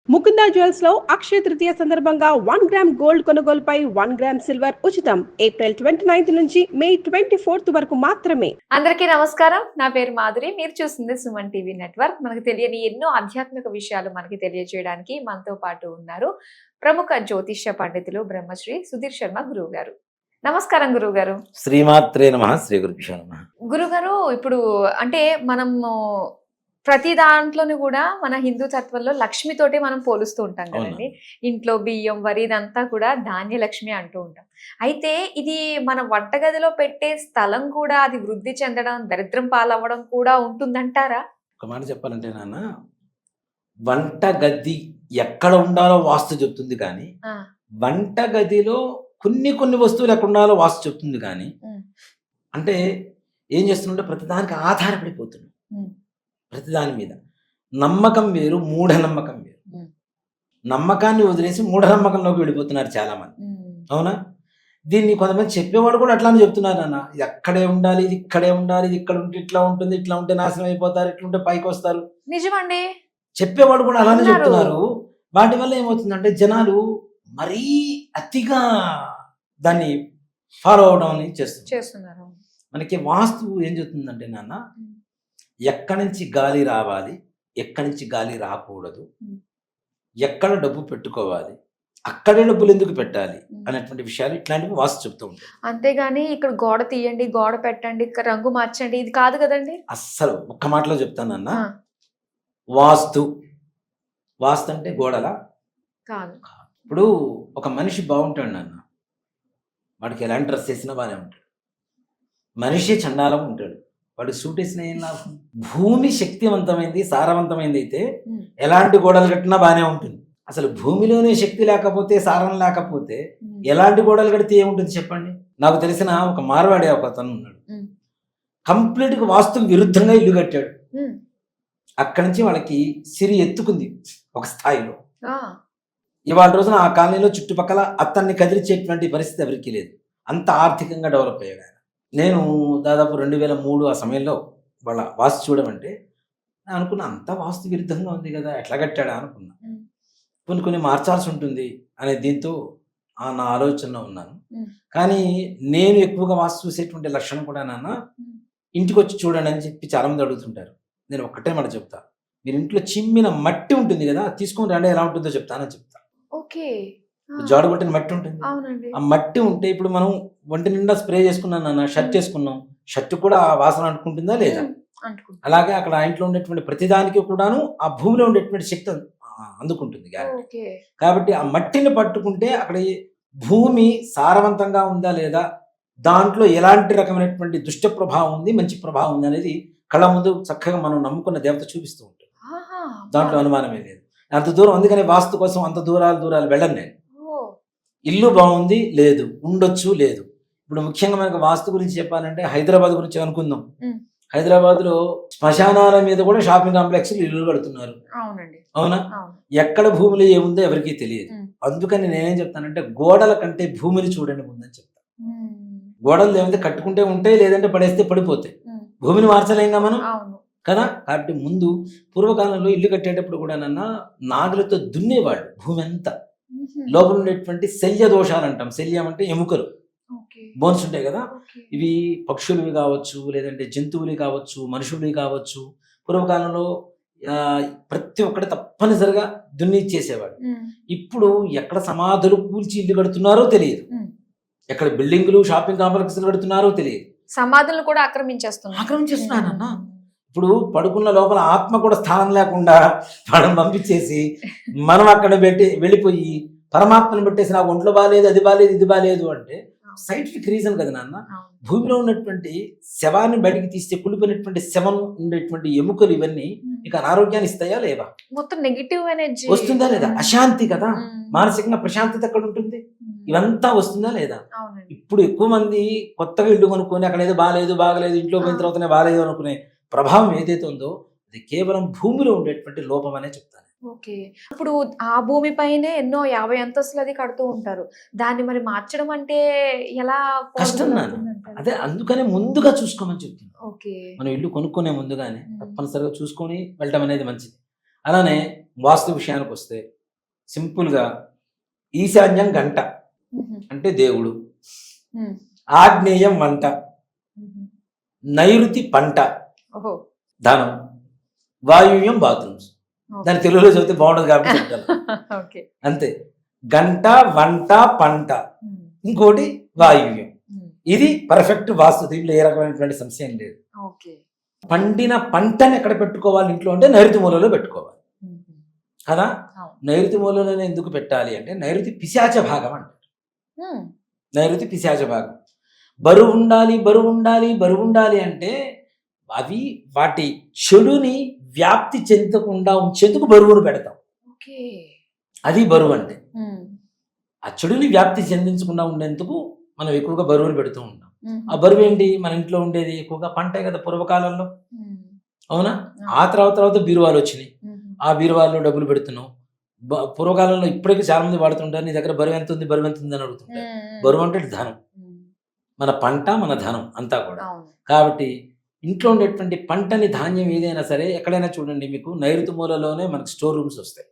Mukunda jewels లో అక్షయ తృతీయ సందర్భంగా 1 gram gold కొనుగోలుపై 1 గ్రామ్ సిల్వర్ ఉచితం. ఏప్రిల్ 29 నుంచి మే 24 వరకు మాత్రమే. అందరికీ నమస్కారం. నా పేరు మాధురి. మీరు చూస్తుంది సుమన్ టీవీ నెట్వర్క్. మనకు తెలియని ఎన్నో ఆధ్యాత్మిక విషయాలు మనకి తెలియజేయడానికి మనతో పాటు ఉన్నారు ప్రముఖ జ్యోతిష్య పండితులు బ్రహ్మశ్రీ సుధీర్ శర్మ గురువు గారు. నమస్కారం గురువు గారు. శ్రీమాత్రే నమః. శ్రీ గురుభ్యో నమః. గురుగారు, ఇప్పుడు అంటే మనము ప్రతి దాంట్లోనూ కూడా మన హిందూ తత్వంలో లక్ష్మితోటి మనం పోలుస్తూ ఉంటాం కదండి. ఇంట్లో బియ్యం, వరి ఇదంతా కూడా ధాన్యలక్ష్మి అంటూ ఉంటాం. అయితే ఇది మన వంటగదిలో పెట్టే స్థలం కూడా అది వృద్ధి చెందడం, దరిద్రం పాలవ్వడం కూడా ఉంటుందంటారా? ఒక మాట చెప్పాలంటే నాన్న, వంట గది ఎక్కడ ఉండాలో వాస్తు చెప్తుంది కానీ వంట గదిలో కొన్ని వస్తువులు ఎక్కడ ఉండాలో వాస్తు చెప్తుంది కానీ అంటే ఏం చేస్తుంటే ప్రతిదానికి ఆధారపడిపోతున్నాం. ప్రతిదాని మీద నమ్మకం వేరు, మూఢనమ్మకం వేరు. నమ్మకాన్ని వదిలేసి మూఢనమ్మకంలోకి వెళ్ళిపోతున్నారు చాలా మంది. అవునా? దీన్ని కొంతమంది చెప్పేవాడు కూడా అట్లానే చెప్తున్నారు అన్న, ఇది అక్కడే ఉండాలి, ఇది ఇక్కడే ఉండాలి, ఇది ఇక్కడ ఉంటే ఇట్లా ఉంటుంది, ఇట్లా ఉంటే నాశనం అయిపోతారు, ఇట్లుంటే పైకి వస్తారు. నిజమండి, చెప్పేవాడు కూడా అలానే చెప్తున్నారు. వాటి వల్ల ఏమవుతుందంటే జనాలు మరీ అతిగా దాన్ని ఫాలో అవడం చేస్తున్నారు. మనకి వాస్తు ఏం చెప్తుందంటే నాన్న, ఎక్కడి నుంచి గాలి రావాలి, ఎక్కడి నుంచి గాలి రాకూడదు, ఎక్కడ డబ్బు పెట్టుకోవాలి, అక్కడే డబ్బులు ఎందుకు పెట్టాలి అనేటువంటి విషయాలు ఇట్లాంటివి వాస్తు చెప్తూ ఉంటాయి. అంతేగాని ఇక్కడ గోడ తీయండి, గోడ పెట్టండి, ఇక్కడ రంగు మార్చండి, ఇది కాదు కదండి. అస్సలు ఒక్క మాటలో చెప్తానన్నా, వాస్తు అంటే గోడలా కాదు. ఇప్పుడు ఒక మనిషి బాగుంటాడు నాన్న, వాడికి ఎలాంటి డ్రెస్ వేసినా బాగానే ఉంటాడు. మనిషి చండాలం ఉంటాడు, వాడు సూట్ వేసిన ఏం లాభం? భూమి శక్తివంతమైంది, సారవంతమైంది అయితే ఎలాంటి గోడలు కట్టినా బాగానే ఉంటుంది. అసలు భూమిలోనే శక్తి లేకపోతే, సారం లేకపోతే ఎలాంటి గోడలు కడితే ఏముంటుంది చెప్పండి? నాకు తెలిసిన ఒక మార్వాడి ఒక అతను ఉన్నాడు, కంప్లీట్ గా వాస్తుకు విరుద్ధంగా ఇల్లు కట్టాడు. అక్కడి నుంచి వాళ్ళకి సిరి ఎత్తుకుంది ఒక స్థాయిలో. ఇవాళ రోజున ఆ కాలనీలో చుట్టుపక్కల అతన్ని కదిలించేటువంటి పరిస్థితి ఎవరికీ లేదు. అంత ఆర్థికంగా డెవలప్ అయ్యాడు ఆయన. నేను దాదాపు 2003 ఆ సమయంలో వాళ్ళ వాస్తు చూడమంటే అనుకున్నా, అంత వాస్తు విరుద్ధంగా ఉంది కదా, ఎట్లా కట్టాడా అనుకున్నా. కొన్ని మార్చాల్సి ఉంటుంది అనే దీంతో నా ఆలోచనలో ఉన్నాను. కానీ నేను ఎక్కువగా వాస్తు చూసేటువంటి లక్షణం కూడా నాన్న, ఇంటికి వచ్చి చూడండి అని చెప్పి చాలా మంది అడుగుతుంటారు. నేను ఒక్కటే మాట చెప్తా, మీరు ఇంట్లో చిమ్మిన మట్టి ఉంటుంది కదా, తీసుకొని రండి, ఎలా ఉంటుందో చెప్తానని చెప్తా. జాడు కొట్టిన మట్టి ఉంటుంది, ఆ మట్టి ఉంటే ఇప్పుడు మనం ఒంటి నిండా స్ప్రే చేసుకున్నాం నాన్న, షర్ట్ చేసుకున్నాం, షర్ట్ కూడా ఆ వాసన అంటుకుంటుందా లేదా? అలాగే అక్కడ ఆ ఇంట్లో ఉండేటువంటి ప్రతిదానికి కూడాను ఆ భూమిలో ఉండేటువంటి శక్తి అందుకుంటుంది గ్యారెంటీ. కాబట్టి ఆ మట్టిని పట్టుకుంటే అక్కడ భూమి సారవంతంగా ఉందా లేదా, దాంట్లో ఎలాంటి రకమైనటువంటి దుష్ట ప్రభావం ఉంది, మంచి ప్రభావం ఉంది అనేది కళ్ళ ముందు చక్కగా మనం నమ్ముకున్న దేవత చూపిస్తూ ఉంటుంది. దాంట్లో అనుమానమే లేదు. అంత దూరం, అందుకని వాస్తు కోసం అంత దూరాలు వెళ్ళను నేను. ఇల్లు బాగుంది లేదు, ఉండొచ్చు లేదు. ఇప్పుడు ముఖ్యంగా మనకు వాస్తు గురించి చెప్పాలంటే హైదరాబాద్ గురించి అనుకుందాం. హైదరాబాద్ లో శ్మశానాల మీద కూడా షాపింగ్ కాంప్లెక్స్ ఇల్లు కడుతున్నారు. అవునా? ఎక్కడ భూమిలో ఏముందో ఎవరికీ తెలియదు. అందుకని నేనేం చెప్తానంటే, గోడల కంటే భూమిని చూడండి ముందని చెప్తాను. గోడలు ఏమైతే కట్టుకుంటే ఉంటాయి, లేదంటే పడేస్తే పడిపోతాయి. భూమిని మార్చలేంగా మనం కదా. కాబట్టి ముందు పూర్వకాలంలో ఇల్లు కట్టేటప్పుడు కూడా నాగులతో దున్నేవాళ్ళు భూమి అంతా. లోపల ఉండేటువంటి శల్య దోషాలు అంటాం. శల్యం అంటే ఎముకలు, బోన్స్ ఉంటాయి కదా, ఇవి పక్షులవి కావచ్చు, లేదంటే జంతువులు కావచ్చు, మనుషులవి కావచ్చు. పూర్వకాలంలో ప్రతి ఒక్కటి తప్పనిసరిగా దున్నిచ్చేసేవాడు. ఇప్పుడు ఎక్కడ సమాధులు కూల్చి ఇల్లు కడుతున్నారో తెలియదు, ఎక్కడ బిల్డింగులు షాపింగ్ కాంప్లెక్స్ కడుతున్నారో తెలియదు. సమాధులను కూడా ఆక్రమించేస్తున్నానన్నా. ఇప్పుడు పడుకున్న లోపల ఆత్మ కూడా స్థానం లేకుండా మనం పంపించేసి మనం అక్కడ వెళ్ళిపోయి పరమాత్మను పెట్టేసి నాకు ఒంట్లో బాగాలేదు, అది బాగాలేదు, ఇది బాగాలేదు అంటే సైంటిఫిక్ రీజన్ కదా నాన్న. భూమిలో ఉన్నటువంటి శవాన్ని బయటికి తీస్తే కుళ్ళిపోయినటువంటి శవం ఉండేటువంటి ఎముకలు ఇవన్నీ ఇక అనారోగ్యాన్ని ఇస్తాయా లేవా? మొత్తం నెగిటివ్ ఎనర్జీ వస్తుందా లేదా? అశాంతి కదా, మానసికంగా ప్రశాంతత ఎక్కడ ఉంటుంది? ఇవంతా వస్తుందా లేదా? ఇప్పుడు ఎక్కువ మంది కొత్తగా ఇల్లు కొనుక్కొని అక్కడ ఏదో బాగలేదు, ఇంట్లో పోయిన తర్వాతనే బాగాలేదు అనుకునే ప్రభావం ఏదైతే ఉందో అది కేవలం భూమిలో ఉండేటువంటి లోపం అనే చెప్తాను. ఓకే, ఇప్పుడు ఆ భూమి పైనే ఎన్నో 50 అంతస్తులు అది కడుతూ ఉంటారు. దాన్ని మరి మార్చడం అంటే ఎలా? కష్టం నాన్న. అదే అందుకనే ముందుగా చూసుకోమని చెప్తున్నాను. మనం ఇల్లు కొనుక్కునే ముందుగానే తప్పనిసరిగా చూసుకొని వెళ్ళటం అనేది మంచిది. అలానే వాస్తు విషయానికి వస్తే సింపుల్గా ఈశాన్యం గంట అంటే దేవుడు, ఆగ్నేయం వంట, నైరుతి పంట ఓహో ధనం, వాయువ్యం బాత్రూమ్స్. దాని తెలుగులో చదివితే బాగుండదు కాబట్టి చెప్తాను. ఓకే అంతే, గంట వంట పంట ఇంకోటి వాయువ్యం. ఇది పర్ఫెక్ట్ వాస్తు. దీంట్లో ఏ రకమైనటువంటి సమస్య ఏం లేదు. ఓకే పండిన పంటని ఎక్కడ పెట్టుకోవాలి ఇంట్లో అంటే నైరుతి మూలలో పెట్టుకోవాలి కదా. నైరుతి మూలలోనే ఎందుకు పెట్టాలి అంటే నైరుతి పిశాచ భాగం అంటారు. నైరుతి పిశాచ భాగం. బరువు ఉండాలి బరువు ఉండాలి బరువు ఉండాలి అంటే అవి వాటి చెడుని వ్యాప్తి చెందకుండా ఉంచేందుకు బరువును పెడతాం. ఓకే అది బరువు అంటే. ఆ చెడుని వ్యాప్తి చెందించకుండా ఉండేందుకు మనం ఎక్కువగా బరువును పెడుతూ ఉంటాం. ఆ బరువు ఏంటి? మన ఇంట్లో ఉండేది ఎక్కువగా పంటే కదా పూర్వకాలంలో, అవునా? ఆ తర్వాత బీరువాలు వచ్చినాయి. ఆ బీరువాల్లో డబ్బులు పెడుతున్నాం. పూర్వకాలంలో ఇప్పటికీ చాలా మంది వాడుతుంటారు, నీ దగ్గర బరువు ఎంత ఉంది బరువు ఎంత ఉంది అని అడుగుతుంటారు. బరువు అంటే ధనం, మన పంట మన ధనం అంతా కూడా. కాబట్టి ఇంట్లో ఉండేటువంటి పంటని ధాన్యం ఏదైనా సరే ఎక్కడైనా చూడండి, మీకు నైరుతి మూలలోనే మనకు స్టోర్ రూమ్స్ వస్తాయి.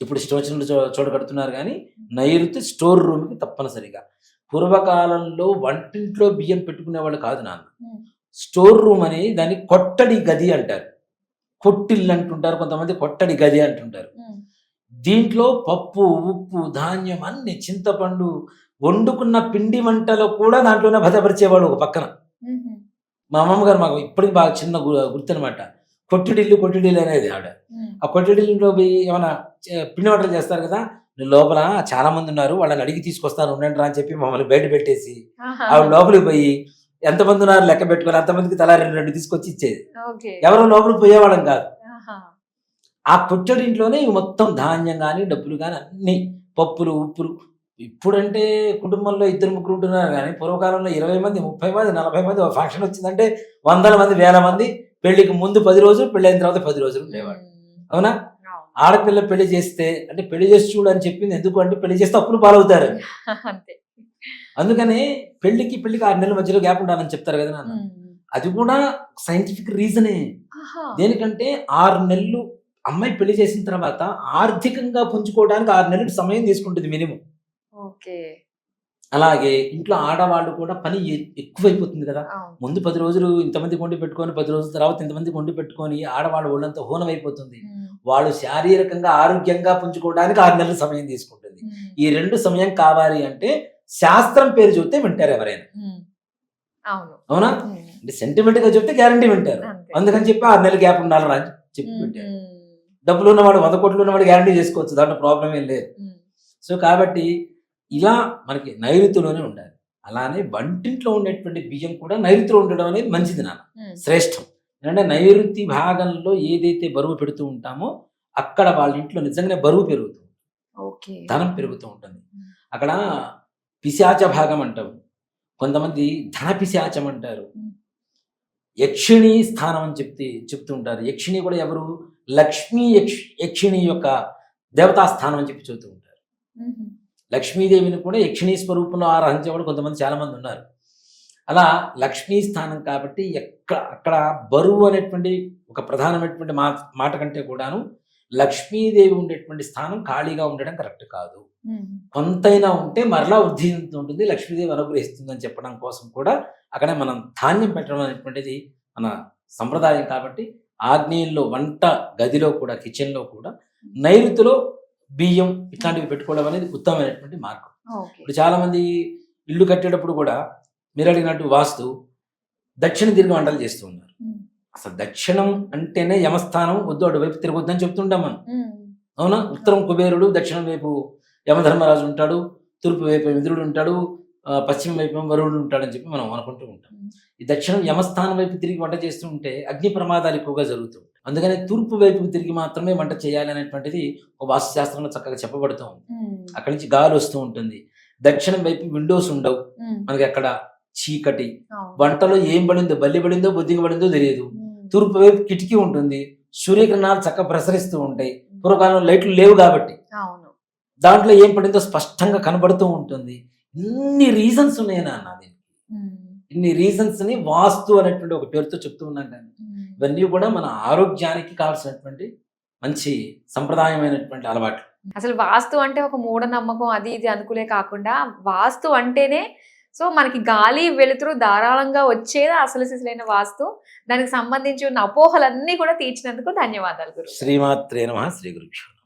ఇప్పుడు ఇష్టం వచ్చిన చోట కడుతున్నారు కానీ నైరుతి స్టోర్ రూమ్కి తప్పనిసరిగా. పూర్వకాలంలో వంటింట్లో బియ్యం పెట్టుకునేవాళ్ళు కాదు నాన్న. స్టోర్ రూమ్ అని దాన్ని కొట్టడి గది అంటారు, కొట్టిల్లు అంటుంటారు, కొంతమంది కొట్టడి గది అంటుంటారు. దీంట్లో పప్పు ఉప్పు ధాన్యం అన్ని, చింతపండు, వండుకున్న పిండి వంటలు కూడా దాంట్లోనే భద్రపరిచేవాడు ఒక పక్కన. మా అమ్మమ్మ గారు మాకు ఇప్పటికి బాగా చిన్న గుర్తు అనమాట. కొట్టిడిల్లు అనేది ఆవిడ. ఆ కొట్టిడిల్లులో పోయి ఏమైనా పిండి వంటలు చేస్తారు కదా, లోపల చాలా మంది ఉన్నారు వాళ్ళని అడిగి తీసుకొస్తాను ఉండండి రా అని చెప్పి మమ్మల్ని బయట పెట్టేసి ఆవిడ లోపలికి పోయి ఎంతమంది ఉన్నారు లెక్క పెట్టుకొని అంతమందికి తలా 2 తీసుకొచ్చి ఇచ్చేది. ఎవరో లోపలికి పోయేవాళ్ళం కాదు. ఆ కొట్టడింట్లోనే మొత్తం ధాన్యం కానీ డబ్బులు కానీ అన్ని, పప్పులు ఉప్పులు. ఇప్పుడంటే కుటుంబంలో 2-3 ఉంటున్నారు కానీ పూర్వకాలంలో 20 మంది 30 మంది 40 మంది ఒక ఫంక్షన్ వచ్చిందంటే 100 మంది 1000 మంది. పెళ్లికి ముందు 10 రోజులు, పెళ్లి అయిన తర్వాత 10 రోజులు ఉండేవాడు. అవునా? ఆడపిల్ల పెళ్లి చేస్తే అంటే పెళ్లి చేసి చూడు అని చెప్పింది ఎందుకు అంటే పెళ్లి చేస్తే అప్పులు పాలవుతారు. అందుకని పెళ్లికి 6 నెలల మధ్యలో గ్యాప్ ఉండాలని చెప్తారు కదా నాన్న. అది కూడా సైంటిఫిక్ రీజనే. దేనికంటే 6 నెలలు అమ్మాయి పెళ్లి చేసిన తర్వాత ఆర్థికంగా పుంజుకోవడానికి 6 నెలలు సమయం తీసుకుంటుంది మినిమం. అలాగే ఇంట్లో ఆడవాళ్ళు కూడా పని ఎక్కువైపోతుంది కదా. ముందు 10 రోజులు ఇంతమంది కొండి పెట్టుకొని 10 రోజుల తర్వాత ఇంతమంది కొండి పెట్టుకొని ఆడవాళ్ళు ఒళ్ళంతా హోనం అయిపోతుంది. వాళ్ళు శారీరకంగా ఆరోగ్యంగా పుంజుకోవడానికి 6 నెలల సమయం తీసుకుంటుంది. ఈ 2 సమయం కావాలి అంటే శాస్త్రం పేరు చెప్తే వింటారు ఎవరైనా. అవునా? అంటే సెంటిమెంట్ గా చెప్తే గ్యారంటీ వింటారు. అందుకని చెప్పి 6 నెలల గ్యాప్ ఉండాలి అని చెప్పి పెట్టారు. డబ్బులు ఉన్నవాడు 100 కోట్లు ఉన్నవాడు గ్యారంటీ చేసుకోవచ్చు, దాంట్లో ప్రాబ్లం ఏం లేదు. సో కాబట్టి ఇలా మనకి నైరుతిలోనే ఉండాలి. అలానే వంటింట్లో ఉండేటువంటి బియ్యం కూడా నైరుతిలో ఉండడం అనేది మంచిది నాన్న, శ్రేష్టం. ఎందుకంటే నైరుతి భాగంలో ఏదైతే బరువు పెడుతూ ఉంటామో అక్కడ వాళ్ళ ఇంట్లో నిజంగానే బరువు పెరుగుతుంది, ధనం పెరుగుతూ ఉంటుంది. అక్కడ పిశాచ భాగం అంటాం, కొంతమంది ధన పిశాచం అంటారు, యక్షిణి స్థానం అని చెప్తూ ఉంటారు. యక్షిణి కూడా ఎవరు? లక్ష్మీ యక్షిణి యొక్క దేవతా స్థానం అని చెప్పి చెబుతూ ఉంటారు. లక్ష్మీదేవిని కూడా యక్షిణీ స్వరూపంలో ఆరాధించేవాడు కొంతమంది చాలా మంది ఉన్నారు. అలా లక్ష్మీ స్థానం కాబట్టి అక్కడ బరువు అనేటువంటి ఒక ప్రధానమైనటువంటి మాట కంటే కూడాను లక్ష్మీదేవి ఉండేటువంటి స్థానం ఖాళీగా ఉండడం కరెక్ట్ కాదు. కొంతైనా ఉంటే మరలా వృద్ధి ఉంటుంది, లక్ష్మీదేవి అనుగ్రహిస్తుంది అని చెప్పడం కోసం కూడా అక్కడే మనం ధాన్యం పెట్టడం అనేటువంటిది మన సంప్రదాయం. కాబట్టి ఆగ్నేయంలో వంట గదిలో కూడా, కిచెన్లో కూడా నైరుతిలో బియ్యం ఇట్లాంటివి పెట్టుకోవడం అనేది ఉత్తమమైనటువంటి మార్గం. ఇప్పుడు చాలా మంది ఇల్లు కట్టేటప్పుడు కూడా మీరు అడిగినట్టు వాస్తు దక్షిణ తిరిగి వంటలు చేస్తూ ఉన్నారు. అసలు దక్షిణం అంటేనే యమస్థానం, వద్దు అటువైపు తిరగొద్దని చెప్తుంటాం మనం. అవునా? ఉత్తరం కుబేరుడు, దక్షిణం వైపు యమధర్మరాజు ఉంటాడు, తూర్పు వైపు ఇంద్రుడు ఉంటాడు, పశ్చిమ వైపు వరుణుడు ఉంటాడని చెప్పి మనం అనుకుంటూ ఉంటాం. ఈ దక్షిణం యమస్థానం వైపు తిరిగి వంట చేస్తూ ఉంటే అగ్ని ప్రమాదాలు ఎక్కువగా జరుగుతూ ఉంటాయి. అందుకని తూర్పు వైపుకి తిరిగి మాత్రమే వంట చేయాలి అనేటువంటిది ఒక వాస్తుశాస్త్రంలో చక్కగా చెప్పబడుతూ ఉంది. అక్కడి నుంచి గాలి వస్తూ ఉంటుంది. దక్షిణం వైపు విండోస్ ఉండవు, మనకి అక్కడ చీకటి, వంటలో ఏం పడిందో, బల్లి పడిందో బొద్దింగ పడిందో తెలియదు. తూర్పు వైపు కిటికీ ఉంటుంది, సూర్యకిరణాలు చక్కగా ప్రసరిస్తూ ఉంటాయి. పూర్వకాలంలో లైట్లు లేవు కాబట్టి దాంట్లో ఏం పడిందో స్పష్టంగా కనబడుతూ ఉంటుంది. ఇన్ని రీజన్స్ ఉన్నాయి నాన్న దీనికి. ఇన్ని రీజన్స్ ని వాస్తు అనేటువంటి ఒక పేరుతో చెప్తూ ఉన్నాం. కానీ ఇవన్నీ కూడా మన ఆరోగ్యానికి కావాల్సినటువంటి మంచి సంప్రదాయమైనటువంటి అలవాట్లు. అసలు వాస్తు అంటే ఒక మూఢనమ్మకం అది ఇది అనుకునే కాకుండా వాస్తు అంటేనే సో మనకి గాలి వెలుతురు ధారాళంగా వచ్చేది అసలు సిసలైన వాస్తు. దానికి సంబంధించి ఉన్న అపోహలన్నీ కూడా తీర్చినందుకు ధన్యవాదాలు గురు. శ్రీమాత్రే నమః. శ్రీ గురుభ్యో.